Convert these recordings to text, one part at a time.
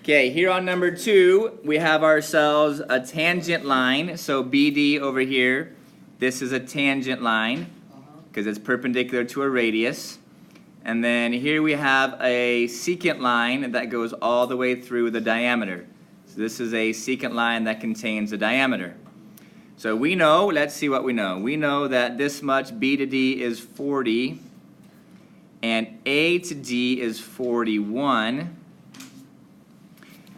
Okay, here on number 2, we have ourselves a tangent line. So BD over here, this is a tangent line because it's perpendicular to a radius. And then here we have a secant line that goes all the way through the diameter. So this is a secant line that contains a diameter. So we know, let's see what we know. We know that this much B to D is 40 and A to D is 41.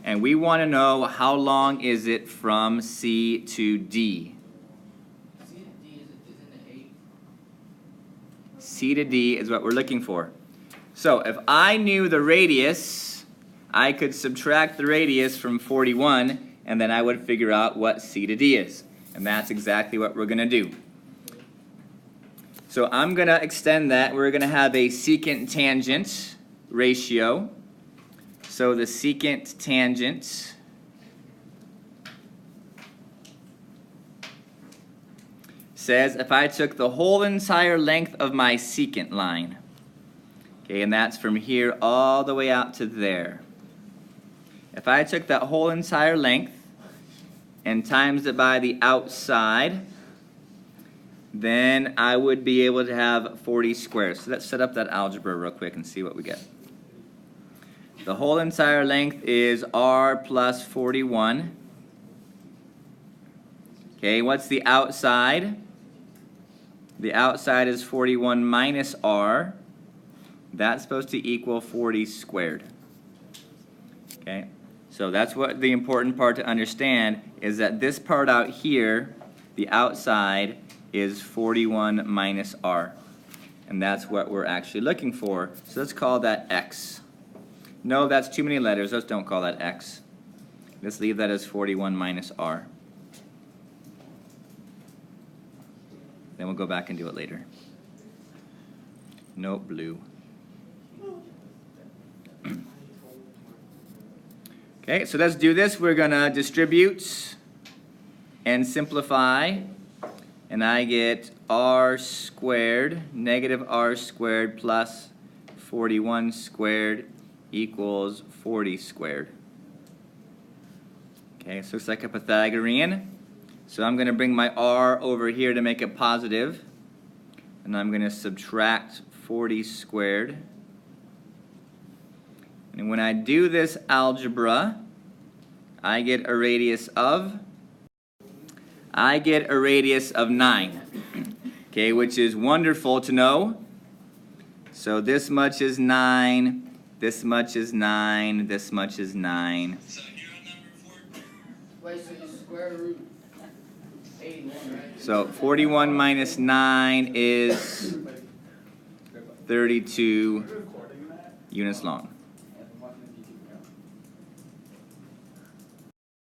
And we want to know how long is it from C to D. C to D is in the 8. C to D is what we're looking for. So if I knew the radius, I could subtract the radius from 41, and then I would figure out what C to D is. And that's exactly what we're going to do. So I'm going to extend that. We're going to have a secant tangent ratio. So the secant tangent says if I took the whole entire length of my secant line, okay, and that's from here all the way out to there. If I took that whole entire length and times it by the outside, then I would be able to have 40 squares. So let's set up that algebra real quick and see what we get. The whole entire length is r plus 41. Okay, what's the outside? The outside is 41 minus r. That's supposed to equal 40 squared. Okay, so that's what the important part to understand is that this part out here, the outside, is 41 minus r. And that's what we're actually looking for. So let's call that x. No, that's too many letters. Let's don't call that x. Let's leave that as 41 minus r. Then we'll go back and do it later. Nope, blue. Okay, so let's do this. We're going to distribute and simplify. And I get r squared, negative r squared plus 41 squared equals 40 squared. Okay, so it's like a Pythagorean. So I'm going to bring my r over here to make it positive, and I'm going to subtract 40 squared. And when I do this algebra, I get a radius of 9. Okay, which is wonderful to know. So this much is 9. This much is 9, this much is 9. So you're on number 4. Wait, so you square root 81, right? So 41 minus 9 is 32 units long.